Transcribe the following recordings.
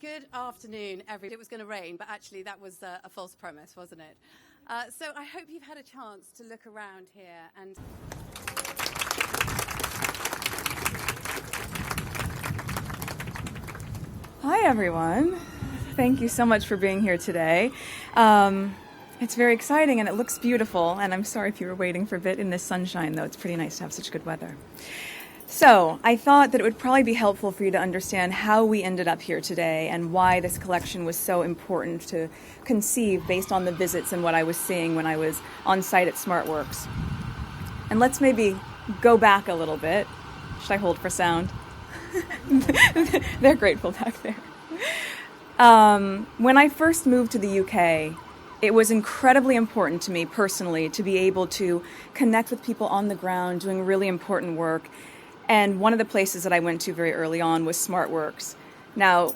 Good afternoon, everybody. It was going to rain, but actually that was a false premise, wasn't it? So I hope you've had a chance to look around here and... Hi, everyone. Thank you so much for being here today. It's very exciting and it looks beautiful, and I'm sorry if you were waiting for a bit in this sunshine, though. It's pretty nice to have such good weather. So I thought that it would probably be helpful for you to understand how we ended up here today and why this collection was so important to conceive based on the visits and what I was seeing when I was on site at SmartWorks. And let's maybe go back a little bit. Should I hold for sound? They're grateful back there. When I first moved to the UK, it was incredibly important to me personally to be able to connect with people on the ground doing really important work. And one of the places that I went to very early on was SmartWorks. Now,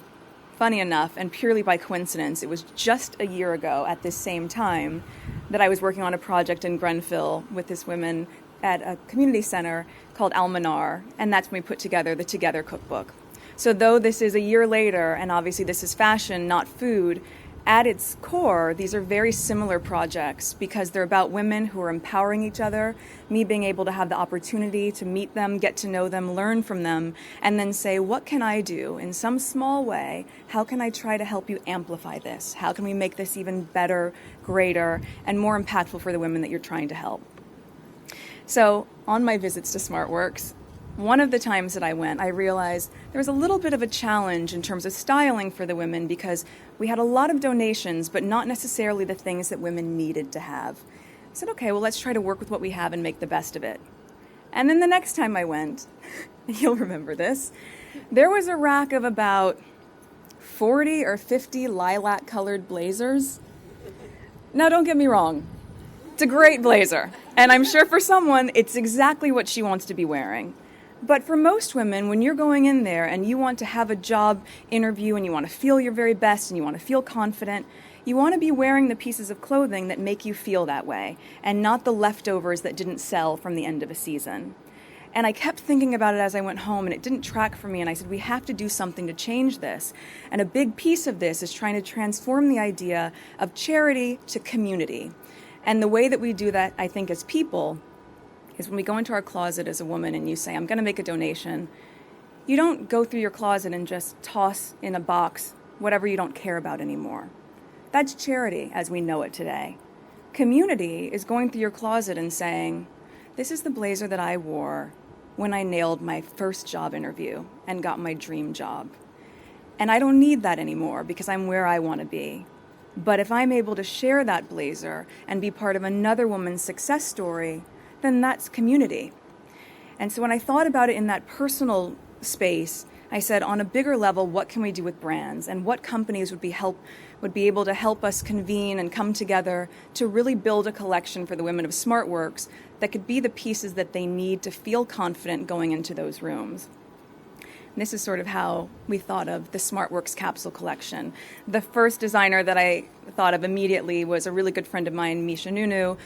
funny enough, and purely by coincidence, it was just a year ago at this same time that I was working on a project in Grenfell with this woman at a community center called Almanar, and that's when we put together the Together cookbook. So though this is a year later, and obviously this is fashion, not food, at its core, these are very similar projects because they're about women who are empowering each other, me being able to have the opportunity to meet them, get to know them, learn from them, and then say, what can I do in some small way? How can I try to help you amplify this? How can we make this even better, greater, and more impactful for the women that you're trying to help? So on my visits to SmartWorks, one of the times that I went, I realized there was a little bit of a challenge in terms of styling for the women because we had a lot of donations, but not necessarily the things that women needed to have. I said, okay, well, let's try to work with what we have and make the best of it. And then the next time I went, you'll remember this, there was a rack of about 40 or 50 lilac-colored blazers. Now, don't get me wrong. It's a great blazer, and I'm sure for someone, it's exactly what she wants to be wearing. But for most women, when you're going in there and you want to have a job interview and you want to feel your very best and you want to feel confident, you want to be wearing the pieces of clothing that make you feel that way and not the leftovers that didn't sell from the end of a season. And I kept thinking about it as I went home, and it didn't track for me, and I said, we have to do something to change this. And a big piece of this is trying to transform the idea of charity to community. And the way that we do that, I think, as people, is when we go into our closet as a woman and you say, I'm going to make a donation, you don't go through your closet and just toss in a box whatever you don't care about anymore. That's charity as we know it today. Community is going through your closet and saying, this is the blazer that I wore when I nailed my first job interview and got my dream job. And I don't need that anymore because I'm where I want to be. But if I'm able to share that blazer and be part of another woman's success story, then that's community. And so when I thought about it in that personal space, I said, on a bigger level, what can we do with brands? And what companies would be able to help us convene and come together to really build a collection for the women of SmartWorks that could be the pieces that they need to feel confident going into those rooms. And this is sort of how we thought of the SmartWorks capsule collection. The first designer that I thought of immediately was a really good friend of mine, Misha Nonoo,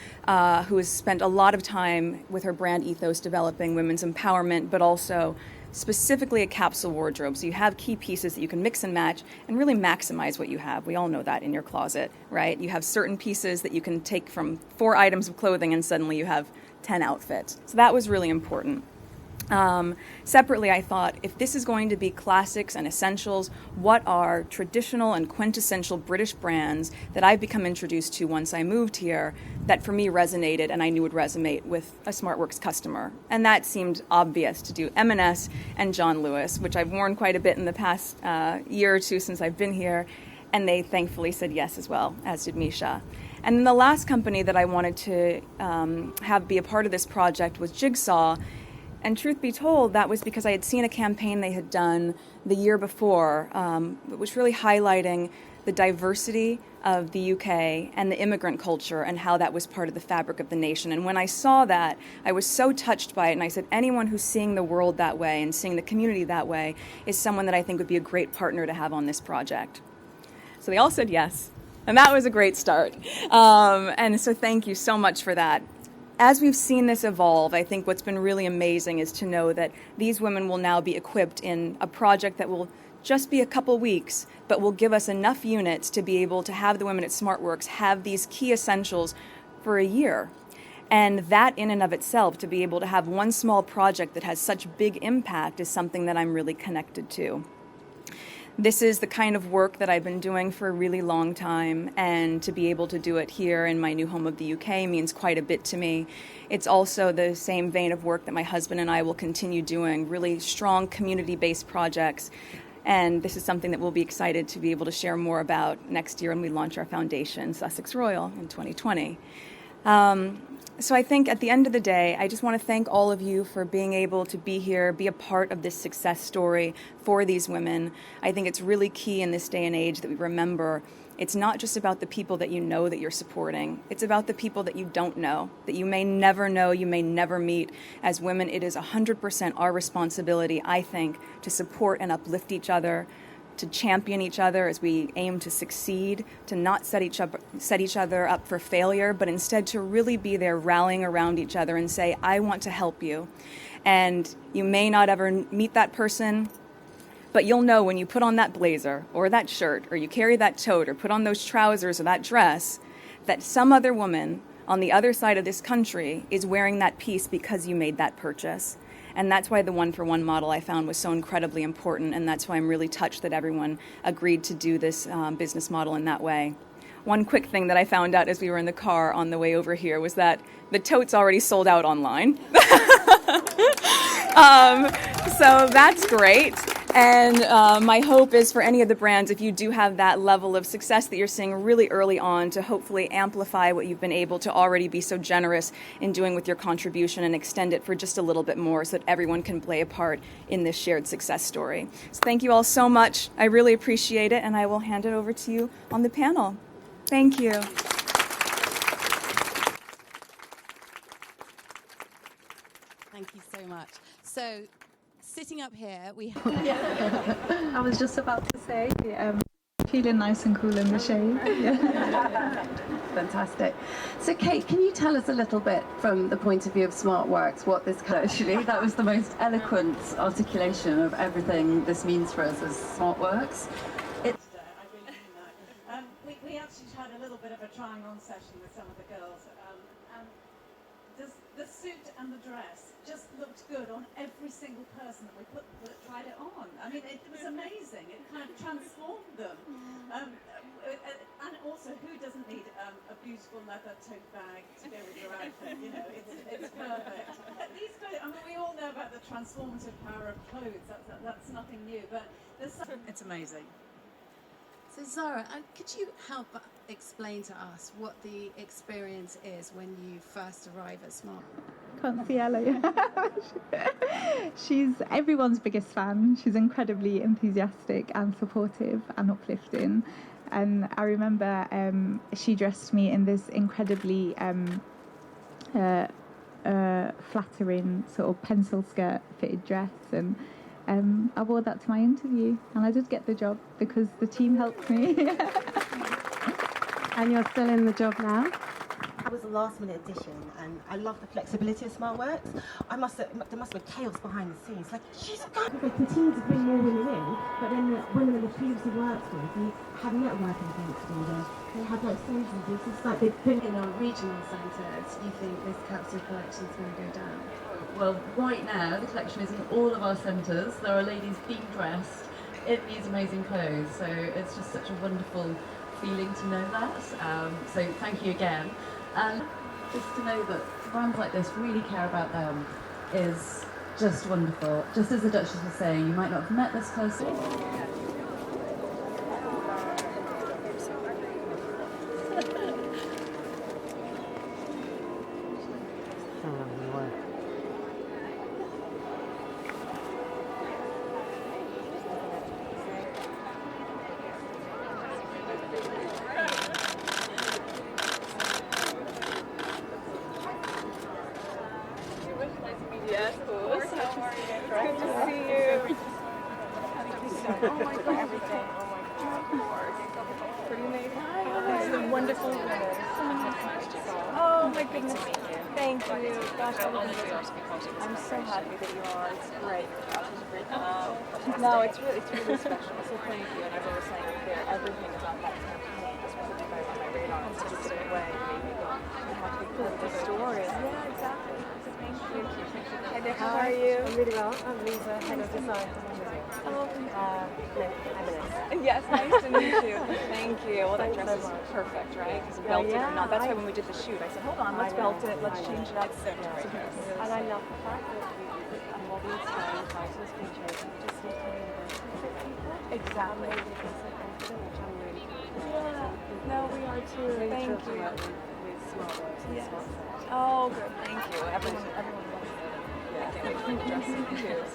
who has spent a lot of time with her brand ethos developing women's empowerment, but also specifically a capsule wardrobe. So you have key pieces that you can mix and match and really maximize what you have. We all know that in your closet, right? You have certain pieces that you can take from 4 items of clothing and suddenly you have 10 outfits. So that was really important. Separately, I thought, if this is going to be classics and essentials, what are traditional and quintessential British brands that I've become introduced to once I moved here that for me resonated and I knew would resonate with a SmartWorks customer? And that seemed obvious to do M&S and John Lewis, which I've worn quite a bit in the past year or two since I've been here, and they thankfully said yes as well, as did Misha. And then the last company that I wanted to have be a part of this project was Jigsaw. And truth be told, that was because I had seen a campaign they had done the year before, which really highlighting the diversity of the UK and the immigrant culture and how that was part of the fabric of the nation. And when I saw that, I was so touched by it, and I said, anyone who's seeing the world that way and seeing the community that way is someone that I think would be a great partner to have on this project. So they all said yes, and that was a great start. And so thank you so much for that. As we've seen this evolve, I think what's been really amazing is to know that these women will now be equipped in a project that will just be a couple weeks, but will give us enough units to be able to have the women at SmartWorks have these key essentials for a year. And that in and of itself, to be able to have one small project that has such big impact, is something that I'm really connected to. This is the kind of work that I've been doing for a really long time, and to be able to do it here in my new home of the UK means quite a bit to me. It's also the same vein of work that my husband and I will continue doing, really strong community-based projects. And this is something that we'll be excited to be able to share more about next year when we launch our foundation, Sussex Royal, in 2020. So I think at the end of the day, I just want to thank all of you for being able to be here, be a part of this success story for these women. I think it's really key in this day and age that we remember it's not just about the people that you know that you're supporting. It's about the people that you don't know, that you may never know, you may never meet. As women, it is 100% our responsibility, I think, to support and uplift each other, to champion each other as we aim to succeed, to not set each other up for failure, but instead to really be there rallying around each other and say, I want to help you. And you may not ever meet that person, but you'll know when you put on that blazer or that shirt, or you carry that tote or put on those trousers or that dress, that some other woman on the other side of this country is wearing that piece because you made that purchase. And that's why the one-for-one model I found was so incredibly important, and that's why I'm really touched that everyone agreed to do this business model in that way. One quick thing that I found out as we were in the car on the way over here was that the tote's already sold out online. So that's great. And my hope is for any of the brands, if you do have that level of success that you're seeing really early on, to hopefully amplify what you've been able to already be so generous in doing with your contribution and extend it for just a little bit more so that everyone can play a part in this shared success story. So thank you all so much. I really appreciate it, and I will hand it over to you on the panel. Thank you. Thank you so much. So, sitting up here, we have... I was just about to say, feeling nice and cool in the shade. Yeah. Fantastic. So Kate, can you tell us a little bit from the point of view of SmartWorks what this actually, that was the most eloquent articulation of everything this means for us as SmartWorks. We actually had a little bit of a trying on session with some of the girls. And the suit and the dress just looked good on every single person that tried it on. I mean, it was amazing. It kind of transformed them. And also, who doesn't need a beautiful leather tote bag to go with your outfit? You know, it's perfect. These guys, I mean, we all know about the transformative power of clothes. That's nothing new, but it's amazing. So Zara, could you help explain to us what the experience is when you first arrive at Smart? Can't see Ella. She's everyone's biggest fan. She's incredibly enthusiastic and supportive and uplifting. And I remember she dressed me in this incredibly flattering sort of pencil skirt fitted dress, and I wore that to my interview, and I did get the job because the team helped me. And you're still in the job now? It was a last-minute addition, and I love the flexibility of SmartWorks. There must have been chaos behind the scenes. Like, she's a guy. They continue to bring more women in, but then the women that they previously worked with, they have networking events for them. They have like socials. It's just like they've been In our regional centres, you think this capsule collection is going to go down? Well, right now, the collection is in all of our centres. There are ladies being dressed in these amazing clothes, so it's just such a wonderful feeling to know that. So thank you again. And just to know that brands like this really care about them is just wonderful. Just as the Duchess was saying, you might not have met this person. Wonderful. Oh my goodness. Thank you. Gosh, I'm so happy that you are. It's great. No, it's really special. So thank you. And as I was saying up there, everything about that campaign just put you guys on my radar in such a different way. Made me go, you have to be part of the story. Yeah, exactly. So thank you. Hi there. How are you? I'm really well. I'm Lisa, head of design. Yes, nice to meet you. Thank you. Well, that dress is perfect, right? Because belted or not. That's why when we did the shoot, I said, hold on, let's belt it, let's change it up. So And I love the fact that all these titles being chosen just to exactly. Yeah. No, we are too. Thank you. Yes. Oh, good. Thank you. Everyone loves it.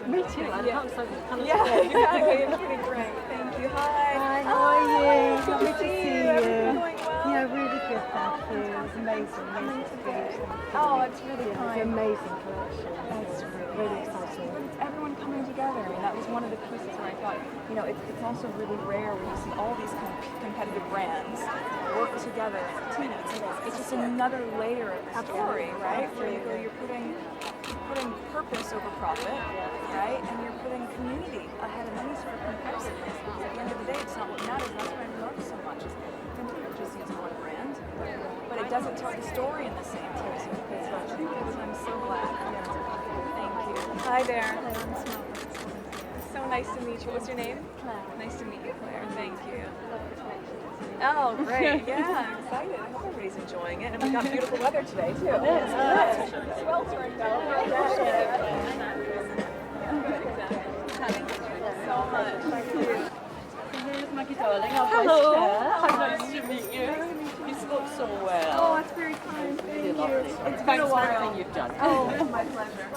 Me too. I love so yeah, exactly. It's pretty great. Thank you. Hi. Hi, how are you? Lovely to see you. Everything going well? Yeah, really good, thank you. It's amazing. Oh, it's really It's kind. an amazing collection. It's really exciting. It's everyone coming together. I mean, that was one of the pieces where I thought, you know, it's also really rare when you see all these competitive brands work together as a team. It's just another layer of the story, right? Where you're putting purpose over profit, right? And you're putting community ahead of any sort of comparison. Because at the end of the day, it's not what matters. That's what I love so much. Is Vintage just uses one brand, but it doesn't tell the story in the same way. So I'm so glad. Thank you. Hi there. So nice to meet you. What's your name? Claire. Nice to meet you, Claire. Thank you. Oh, great. Yeah, I'm excited. I hope everybody's enjoying it. And we got beautiful weather today, too. Yes. Sweltering though. So much. Here's Maggie darling. Hello. How nice to meet you. You spoke so well. Oh, that's very kind. Thank you. It's been a while. Everything you've done. Oh, my pleasure.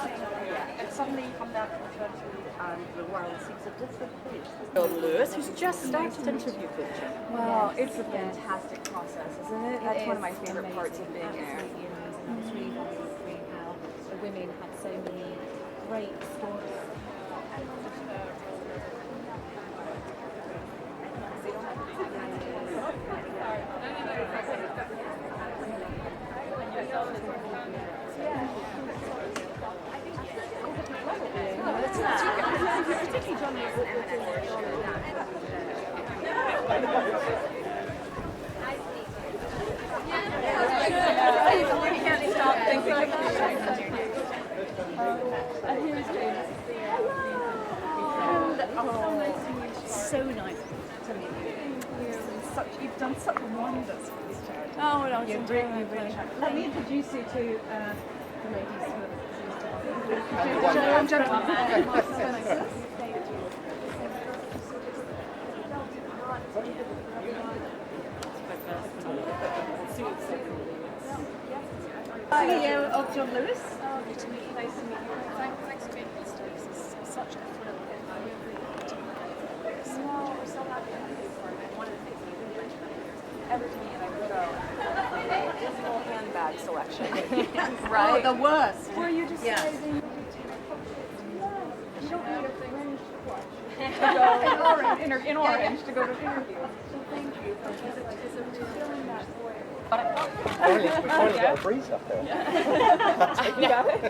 And suddenly you come down to the country and the world seems a different place. John Lewis, who's just started interview picture. Wow, it's a fantastic process, isn't it? That's one of my favorite parts of being there. It's really wonderful how the women had so many great stories. So nice to meet you. You've done such wonders for this charity. Oh, no, You're it's really, really. Let me introduce you to the ladies who are gentlemen. CEO of John Lewis. Oh, good to meet you. Nice to meet you. Thanks for being here today. This is such a thrill. We're so happy to have you part of it. One of the things that I didn't mention every time I go, this whole handbag selection, right? Oh, the worst. Where you just Yes. say, you don't need a fringe clutch to go in orange to go to an interview. So thank you for filling that void. We finally got a breeze up there. You got it?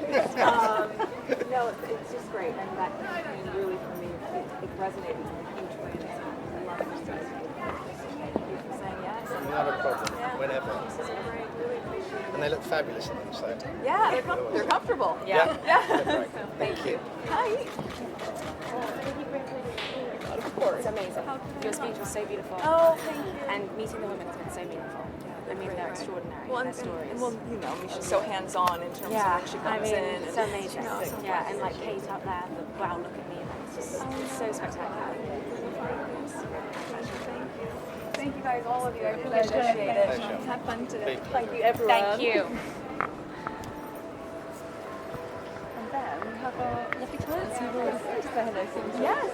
No, it's just great, and that campaign really, for me, it resonated in a huge way. I love it. Thank you for saying yes. Not a problem. Yeah. Whenever. This is great. Really appreciate it. And they look fabulous in them, so. Yeah, they're comfortable. Yeah. Yeah. They're great. Thank you. Hi. Of course. It's amazing. Your speech was so beautiful. Oh, thank you. And meeting the women has been so meaningful. I mean, they're extraordinary. Well, their stories. well, you know, Misha's so hands-on in terms of when she comes in. It's so amazing. And like Kate up there, the wow, look at me. It's just so spectacular. Thank you guys, all of you. I really appreciate it. Pleasure. Have fun today. Thank you, everyone. Thank you. And then we have our lovely clients who've already said to say hello to us. Yes.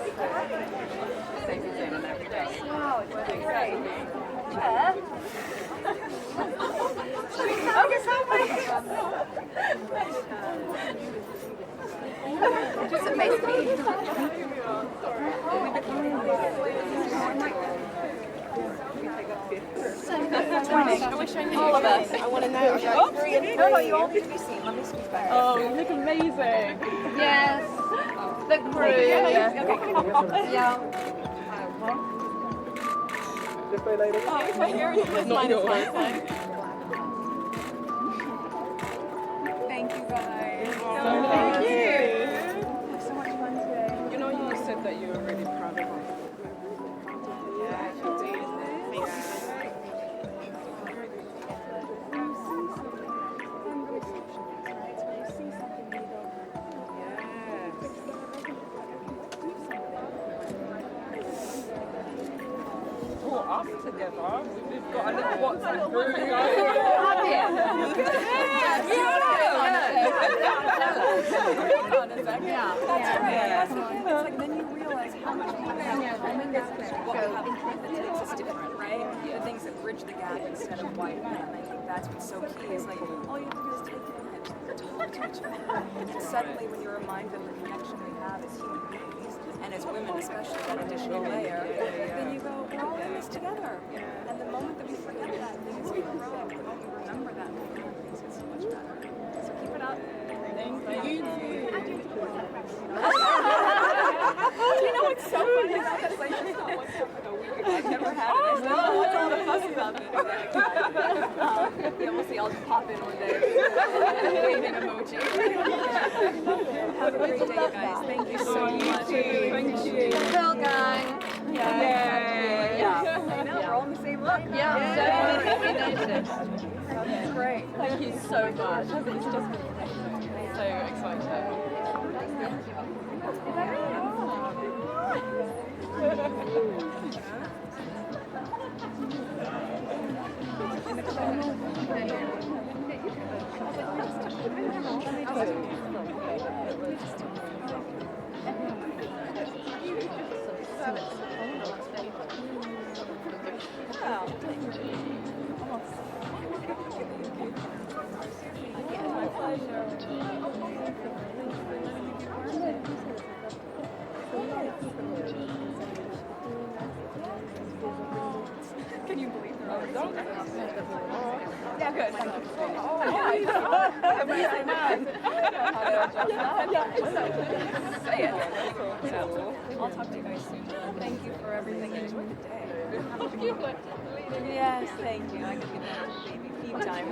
Same thing on every day. Wow, it's really great. Yeah. Oh, you're so nice. Just amazing. I wish I knew. All of us. I want to know. Oops. No, you all need to be seen. Let me speak back. Oh, you look amazing. Yes. The crew. Yeah. Oh, my hair is not yours. Thank you guys. Thank you. It was so much fun today. You know, you said that you were really proud of us. Us together, we've got a little WhatsApp group. That's like then you realize how much more what we have in common that makes us different, right? The things that bridge the gap instead of widen it. And I think that's what's so key is like all you have to do is take a minute to talk to each other. And suddenly when you're reminded of the connection we have as human beings, and as women especially, that additional layer, then you go, we're all in this together. And the moment that we forget that, things can grow. The moment we remember that, things get so much better. So keep it up. Thank you. Do you know what's so funny about that? It's like just not one cup like a week ago. I've never had it. I said, oh, what's all the fuss about it? Yeah, we'll see. I'll just pop in one day. Waving emoji. Have a great day, you guys. Thank you so much. Thank you. Phil gang. Yeah. I know, we're all in the same look. Yeah, definitely. That's great. Thank you so much. It's just been so exciting. Can you believe they're already Yeah, good. Say it. I'll talk to you guys soon. Thank you for everything. Enjoy the day. Yes, thank you. I could get that baby feed time.